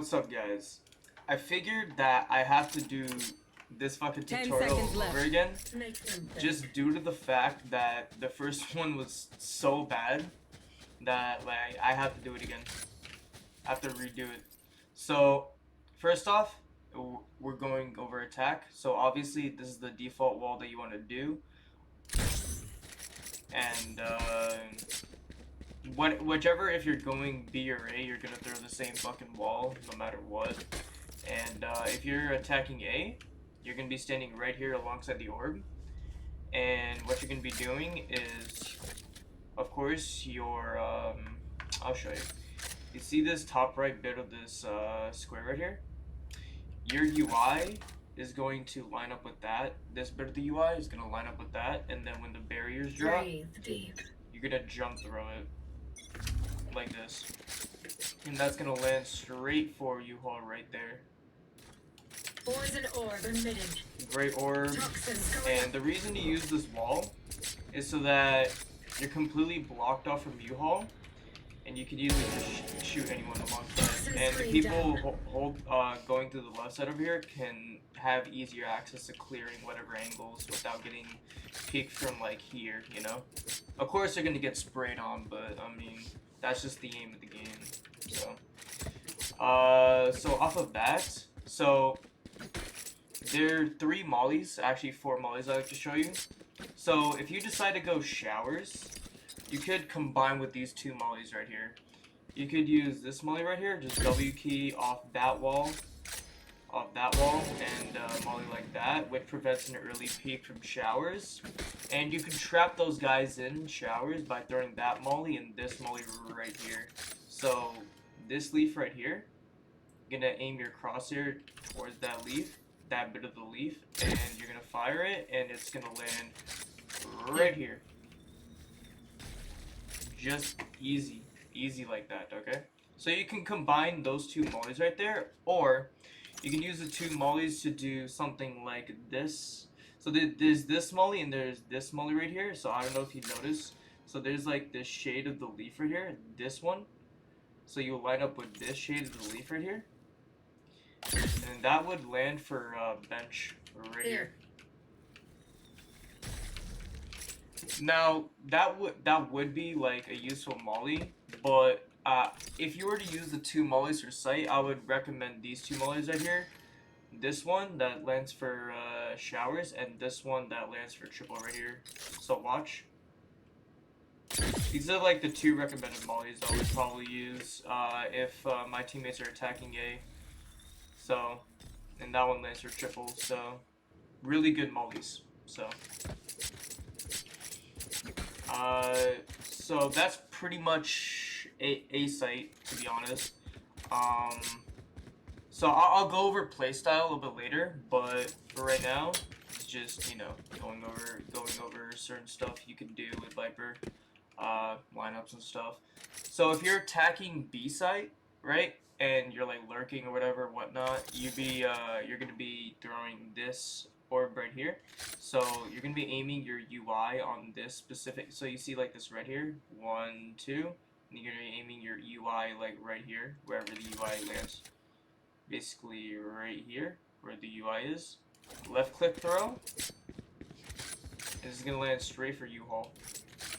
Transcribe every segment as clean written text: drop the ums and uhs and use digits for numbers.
What's up, guys? I figured that I have to do this fucking 10 tutorial seconds over left. again, just due to the fact that the first one was so bad that like I have to do it again. I have to redo it. So, first off, we're going over attack. So obviously this is the default wall that you want to do, and whichever, if you're going B or A, you're gonna throw the same fucking wall no matter what. And if you're attacking A, you're going to be standing right here alongside the orb. And what you're going to be doing is, of course, I'll show you. You see this top right bit of this square right here? Your UI is going to line up with that. This bit of the UI is going to line up with that. And then when the barriers drop, you're going to jump throw it. Like this. And that's going to land straight for U-Haul right there. Poison orb emitted. Great orb. And the reason to use this wall is so that you're completely blocked off from U-Haul, and you can easily just shoot anyone alongside. And the people going through the left side over here can have easier access to clearing whatever angles without getting peeked from like here, you know? Of course they're gonna get sprayed on, but I mean, that's just the aim of the game. So off of that, there are 3 mollies, actually 4 mollies I like to show you. So if you decide to go showers, you could combine with these 2 mollies right here. You could use this molly right here, just W key off that wall, and molly like that, which prevents an early peek from showers. And you can trap those guys in showers by throwing that molly and this molly right here. So this leaf right here, you're gonna aim your crosshair towards that leaf, that bit of the leaf, and you're gonna fire it, and it's gonna land right here. Just easy like that. Okay, so you can combine those 2 mollies right there, or you can use the 2 mollies to do something like this. So there's this molly and there's this molly right here. So I don't know if you noticed, so there's like this shade of the leaf right here, this one. So you line up with this shade of the leaf right here, and that would land for bench right here. Now that would be like a useful molly, but if you were to use the 2 mollies for sight, I would recommend these 2 mollies right here. This one that lands for showers, and this one that lands for triple right here. So watch. These are like the 2 recommended mollies I would probably use if my teammates are attacking A. So, and that one lands for triple. So, really good mollies. So that's pretty much a site, to be honest. So I'll go over playstyle a little bit later, but for right now, it's just, you know, going over certain stuff you can do with Viper, lineups and stuff. So if you're attacking B site, right, and you're like lurking or whatever, whatnot, you're gonna be throwing this orb right here. So you're gonna be aiming your UI on this specific. So you see like this right here, 1, 2, and you're gonna be aiming your UI like right here, wherever the UI lands. Basically right here, where the UI is. Left click throw. This is gonna land straight for U-Haul.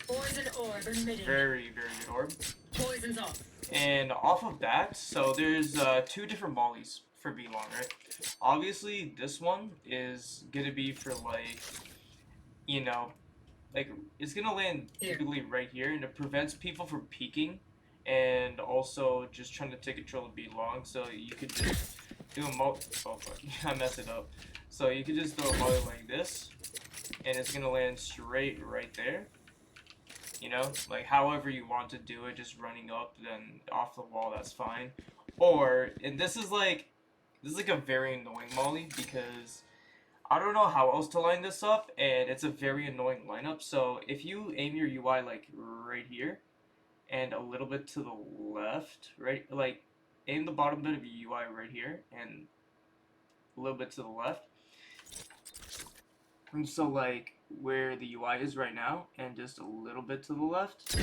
Poison orb emitted. Very good orb. Poison's off. And off of that, so there's 2 different mollies for B-Long, right? Obviously, this one is gonna be for like, you know, like it's gonna land typically right here, and it prevents people from peeking, and also just trying to take control of B-Long. So you could just do a oh fuck, I messed it up. So you could just throw a molly like this, and it's gonna land straight right there. You know, like however you want to do it, just running up, then off the wall, that's fine. Or, and this is like a very annoying molly, because I don't know how else to line this up, and it's a very annoying lineup. So if you aim your UI like right here, and a little bit to the left, right, like aim the bottom bit of your UI right here, and a little bit to the left. And so like where the UI is right now, and just a little bit to the left,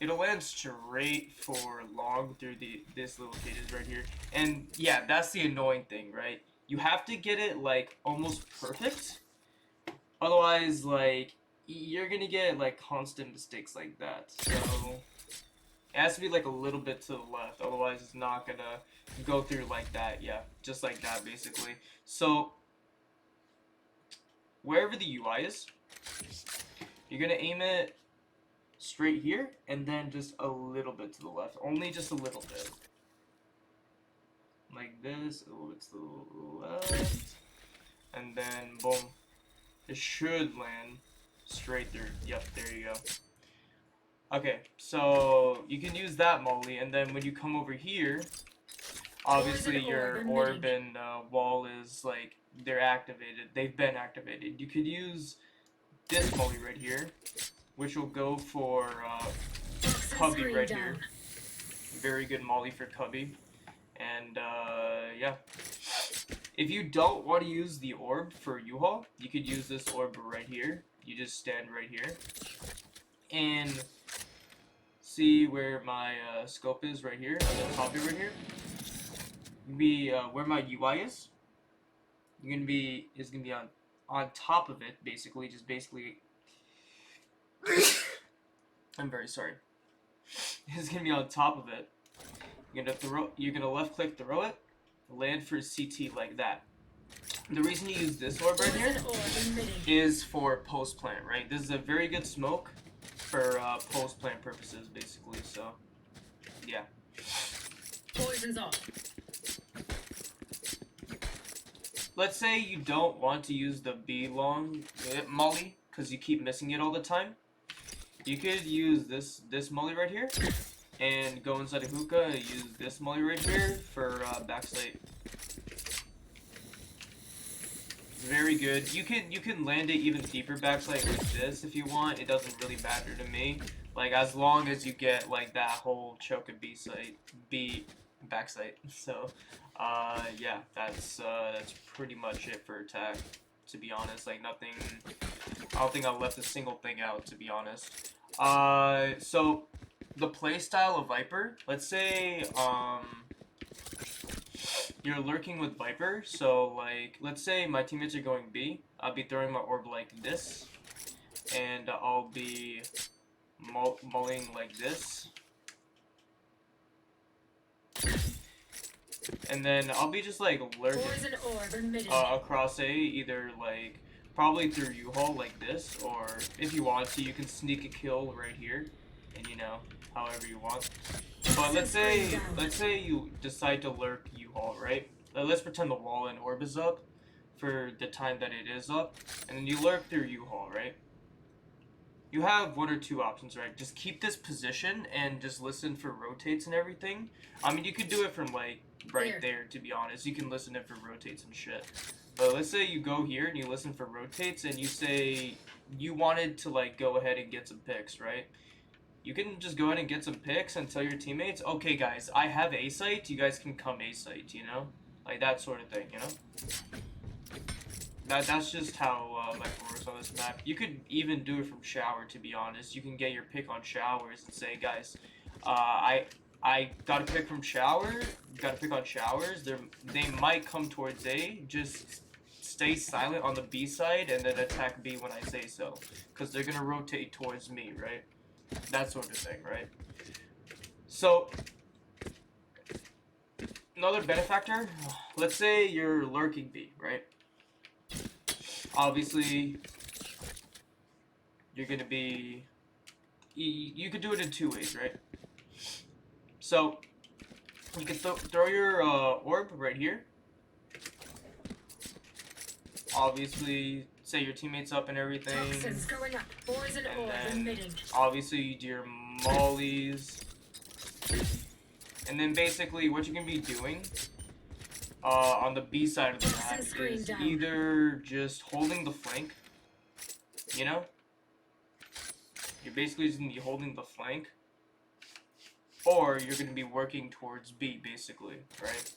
it'll land straight for long through this little cages right here. And yeah, that's the annoying thing, right? You have to get it like almost perfect. Otherwise, like you're gonna get like constant mistakes like that. So it has to be like a little bit to the left. Otherwise, it's not gonna go through like that. Yeah, just like that basically. So wherever the UI is, you're gonna aim it straight here, and then just a little bit to the left. Only just a little bit. Like this, a little bit to the left. And then, boom. It should land straight through. Yep, there you go. Okay, so you can use that molly, and then when you come over here, obviously your orb and wall is like, they're activated. They've been activated. You could use this molly right here, which will go for Cubby right here. Very good molly for Cubby. And yeah. If you don't want to use the orb for U-Haul, you could use this orb right here. You just stand right here. And see where my scope is right here, on the top right here. Be where my UI is. You're gonna be on top of it, basically, just basically. I'm very sorry. It's gonna be on top of it. You're gonna left click throw it, land for CT like that. The reason you use this orb right here is for post plant, right? This is a very good smoke for post plant purposes, basically. So, yeah. Poison's off. Let's say you don't want to use the B long molly because you keep missing it all the time. You could use this molly right here and go inside a hookah and use this molly right here for backside. It's very good. You can land it even deeper backside with this if you want. It doesn't really matter to me. Like as long as you get like that whole choke of B backside. So yeah, that's pretty much it for attack. To be honest, like nothing. I don't think I left a single thing out. To be honest. So the playstyle of Viper. Let's say you're lurking with Viper. So like, let's say my teammates are going B. I'll be throwing my orb like this, and I'll be mulling like this. And then I'll be just like lurking across A, either like probably through U-Haul like this, or if you want to, you can sneak a kill right here, and you know, however you want. But let's say you decide to lurk U-Haul, right? Let's pretend the wall and orb is up for the time that it is up, and then you lurk through U-Haul, right? You have one or two options, right? Just keep this position and just listen for rotates and everything. I mean, you could do it from like right there, to be honest. You can listen it for rotates and shit. But let's say you go here and you listen for rotates and you say you wanted to like go ahead and get some picks, right? You can just go ahead and get some picks and tell your teammates, okay guys, I have A site, you guys can come A site, you know? Like that sort of thing, you know? That's just how Viper works on this map. You could even do it from shower, to be honest. You can get your pick on showers and say, guys, I got a pick from shower. Got a pick on showers. They might come towards A. Just stay silent on the B side and then attack B when I say so, because they're gonna rotate towards me, right? That sort of thing, right? So another benefactor. Let's say you're lurking B, right? Obviously, you're gonna be. You could do it in two ways, right? So you can throw your orb right here. Obviously, say your teammates up and everything. Toxins going up. Poison orb emitting. Obviously, you do your mollies, and then basically what you're gonna be doing. On the B side of the map is either just holding the flank, you know? You're basically just going to be holding the flank, or you're going to be working towards B, basically, right?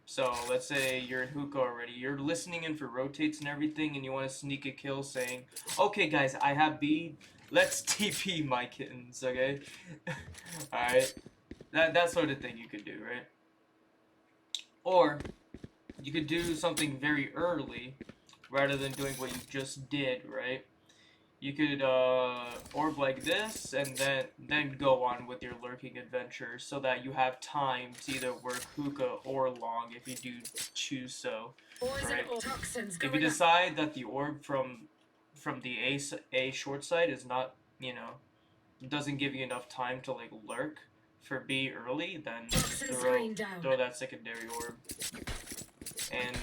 So, let's say you're in hookah already, you're listening in for rotates and everything, and you want to sneak a kill saying, okay guys, I have B, let's TP my kittens, okay? Alright. That sort of thing you could do, right? Or you could do something very early rather than doing what you just did, right? You could orb like this and then go on with your lurking adventure so that you have time to either work hookah or long if you do choose so. Poison Right. orb. Toxins If you going up. decide that the orb from the A short side is not, doesn't give you enough time to like lurk for B early, then just Toxin screen throw down. that secondary orb. And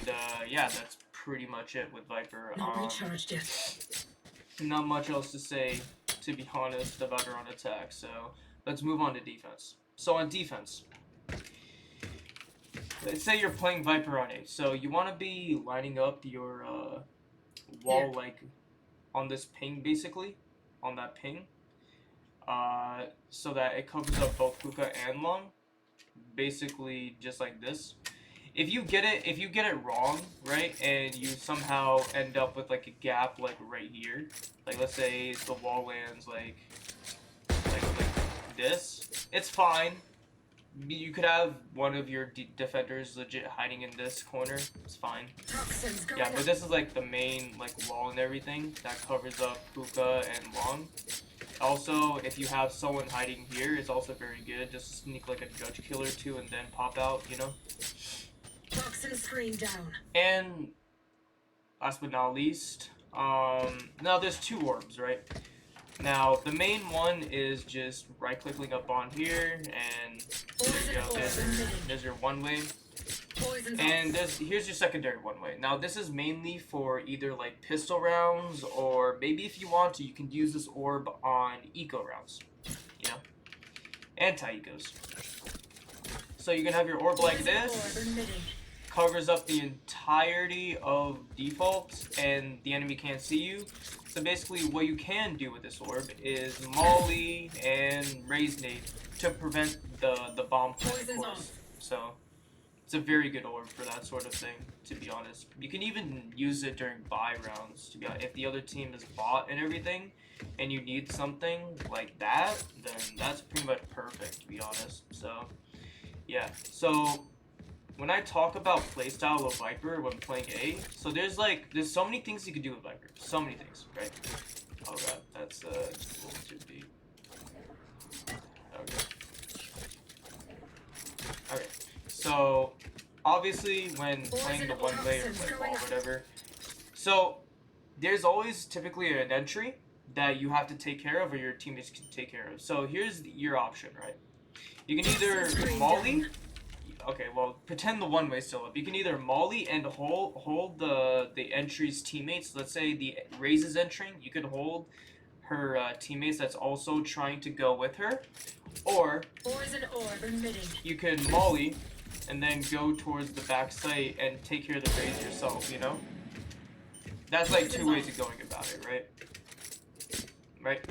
yeah, that's pretty much it with Viper. Not recharged yet. Not much else to say, to be honest, about her on attack. So let's move on to defense. So on defense, let's say you're playing Viper on A. So you want to be lining up your wall like on this ping, basically, on that ping, so that it covers up both hookah and long, basically just like this. If you get it wrong, right, and you somehow end up with like a gap like right here, like let's say the wall lands like this, it's fine. You could have one of your defenders legit hiding in this corner. It's fine. Toxins going Yeah, up. but this is like the main like wall and everything that covers up hookah and long. Also, if you have someone hiding here, it's also very good. Just sneak like a judge killer too and then pop out, you know. Toxin screen down. And last but not least, now there's two orbs, right? Now the main one is just right-clicking up on here, and there you go. There's your one way, Poison's and off. here's your secondary one way. Now this is mainly for either like pistol rounds, or maybe if you want to, you can use this orb on eco rounds, you know, anti-ecos. So you can have your orb like Poison this. orb emitting. Covers up the entirety of default and the enemy can't see you. So basically what you can do with this orb is Molly and Raise Nade to prevent the bomb plant, of Poison's course. off. So it's a very good orb for that sort of thing, to be honest. You can even use it during buy rounds, to be honest. If the other team is bought and everything, and you need something like that, then that's pretty much perfect, to be honest. So yeah, so when I talk about playstyle of Viper when playing A, so there's so many things you can do with Viper. So many things, right? Oh god, that's a little too deep. Okay. Okay. So obviously when playing the one way or like wall, whatever. So there's always typically an entry that you have to take care of or your teammates can take care of. So here's your option, right? You can either Molly. Okay, well, pretend the one way still up. You can either Molly and hold the entry's teammates. Let's say the Raze is entering. You could hold her teammates that's also trying to go with her, or Poison orb emitting. you can Molly and then go towards the back site and take care of the Raze yourself. You know, that's like two ways of going about it, right? Right.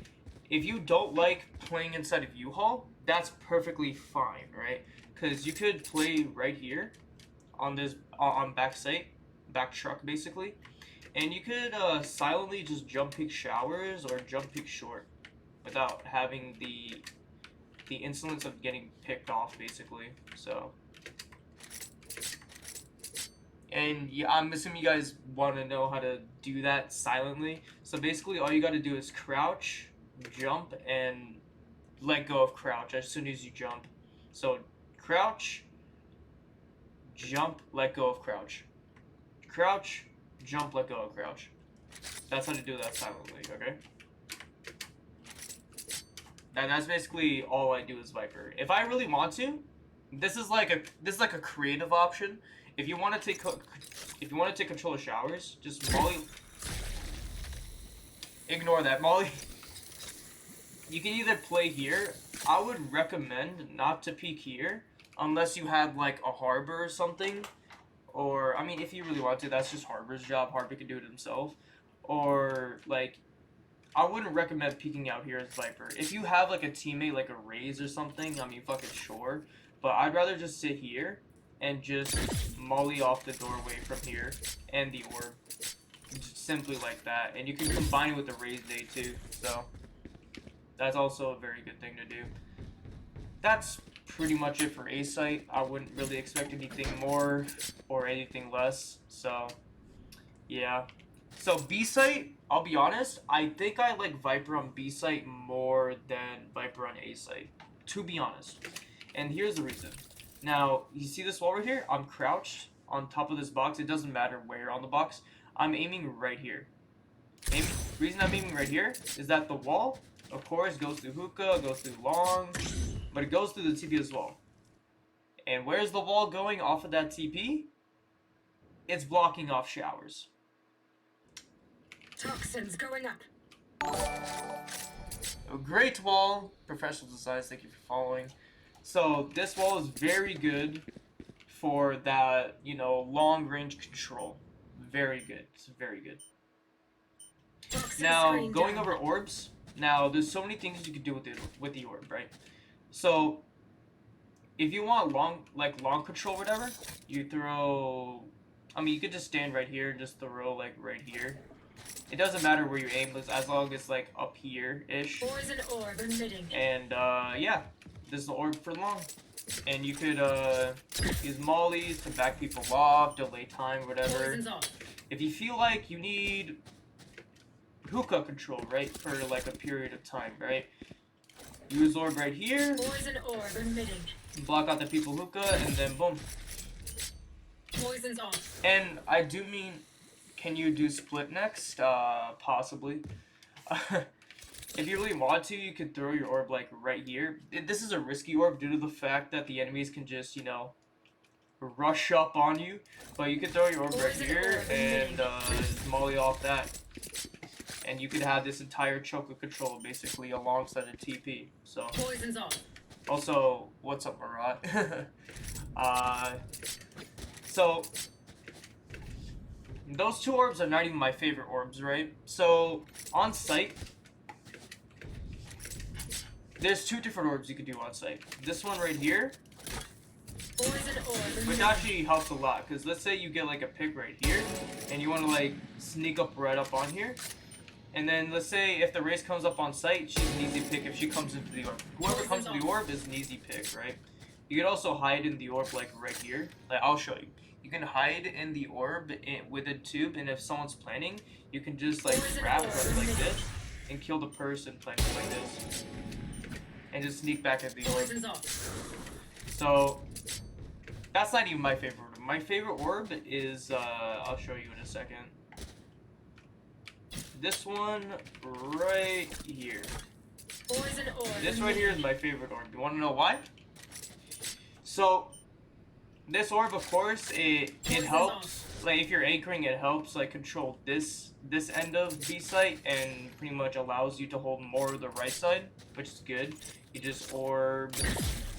If you don't like playing inside of U-Haul, that's perfectly fine, right? Because you could play right here on this on back site, back truck basically, and you could silently just jump peek showers or jump peek short without having the insolence of getting picked off basically. So, and yeah, I'm assuming you guys want to know how to do that silently. So basically, all you got to do is crouch, jump, and let go of crouch as soon as you jump. So crouch, jump, let go of crouch. Crouch, jump, let go of crouch. That's how to do that silently, okay? And that's basically all I do as Viper. If I really want to, this is like a creative option. If you want to take control of showers, just Molly. Ignore that, Molly. You can either play here. I would recommend not to peek here unless you have like a harbor or something. Or I mean, if you really want to, that's just Harbor's job. Harbor can do it himself. Or like, I wouldn't recommend peeking out here as Viper. If you have like a teammate like a Raze or something, I mean, fucking sure. But I'd rather just sit here and just molly off the doorway from here and the orb. Just simply like that. And you can combine it with the Raze Day too. So That's also a very good thing to do. That's pretty much it for A site. I wouldn't really expect anything more or anything less. So, yeah. So B site, I'll be honest, I think I like Viper on B site more than Viper on A site. To be honest. And here's the reason. Now, you see this wall right here? I'm crouched on top of this box. It doesn't matter where on the box. I'm aiming right here. Reason I'm aiming right here is that the wall, of course, goes through hookah, goes through long, but it goes through the TP as well. And where's the wall going off of that TP? It's blocking off showers. Toxins going up. A great wall. Professional designs, thank you for following. So this wall is very good for that, you know, long range control. Very good. It's very good. Toxin Now, screen going down. over orbs. Now, there's so many things you can do with the orb, right? So, if you want long control, whatever, you throw. I mean, you could just stand right here and just throw like right here. It doesn't matter where you aim, as long as like up here ish. Poison orb emitting. And yeah, this is the orb for long. And you could use mollies to back people off, delay time, whatever. Poison's off. If you feel like you need hookah control, right, for like a period of time, right? Use orb right here, Poison orb emitting. block out the people hookah, and then boom. Poison's off. And I do mean, can you do split next? Possibly. If you really want to, you could throw your orb like right here. This is a risky orb due to the fact that the enemies can just, you know, rush up on you. But you could throw your orb right here and just molly off that. And you could have this entire choke of control basically alongside a TP. So Poison's off. also, what's up, Marat? So those two orbs are not even my favorite orbs, right? So on site, there's two different orbs you could do on site. This one right here, Poison orb which emitting. actually helps a lot, because let's say you get like a pick right here, and you want to like sneak up right up on here, and then let's say if the race comes up on site, she's an easy pick if she comes into the orb. Whoever comes to the orb is an easy pick, right? You can also hide in the orb like right here. Like I'll show you. You can hide in the orb with a tube, and if someone's planning, you can just like grab right like this and kill the person planning like this, and just sneak back at the orb. Poison's off. So that's not even my favorite orb. My favorite orb is I'll show you in a second. This one right here. Poison orb. This right here is my favorite orb. You want to know why? So this orb, of course, it helps. Like if you're anchoring, it helps like control this end of B site and pretty much allows you to hold more of the right side, which is good. You just orb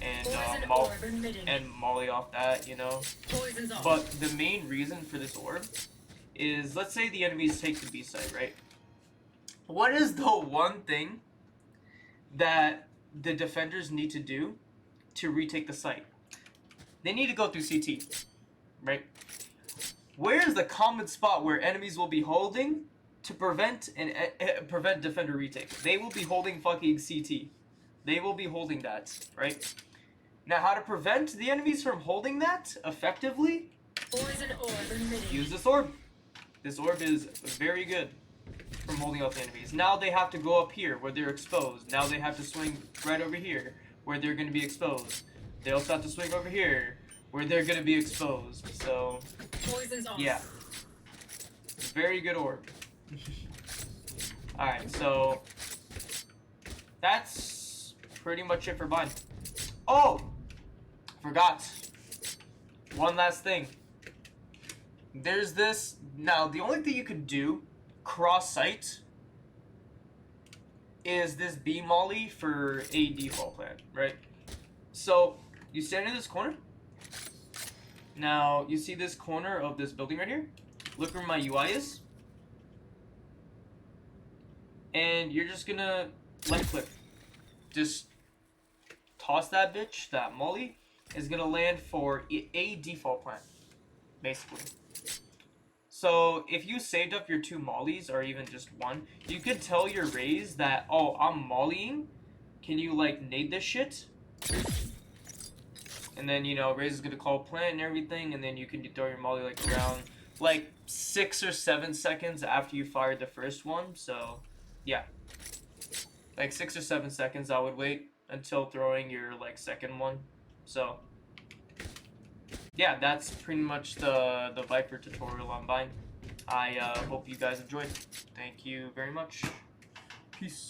and Poison orb emitting. molly off that, you know. Poison's off. But the main reason for this orb is, let's say the enemies take the B site, right? What is the one thing that the defenders need to do to retake the site? They need to go through CT, right? Where is the common spot where enemies will be holding to prevent prevent defender retake? They will be holding fucking CT. They will be holding that, right? Now, how to prevent the enemies from holding that effectively? Poison orb emitting. Use this orb. This orb is very good from holding out the enemies. Now they have to go up here where they're exposed. Now they have to swing right over here where they're going to be exposed. They also have to swing over here where they're going to be exposed. So, Poison's off. yeah. Very good orb. Alright, so that's pretty much it for mine. Oh! Forgot. One last thing. There's this. Now, the only thing you could do cross site is this B molly for a default plan, right? So, you stand in this corner. Now, you see this corner of this building right here? Look where my UI is. And you're just gonna left click. Just toss that bitch, that molly, is gonna land for a default plan, basically. So if you saved up your 2 mollies or even just 1, you could tell your Raze that, oh, I'm mollying. Can you like nade this shit? And then, you know, Raze is gonna call plant and everything, and then you can throw your molly like around like 6 or 7 seconds after you fired the first one. So yeah, like 6 or 7 seconds I would wait until throwing your like second one. So yeah, that's pretty much the Viper tutorial on Vine. I hope you guys enjoyed. Thank you very much. Peace.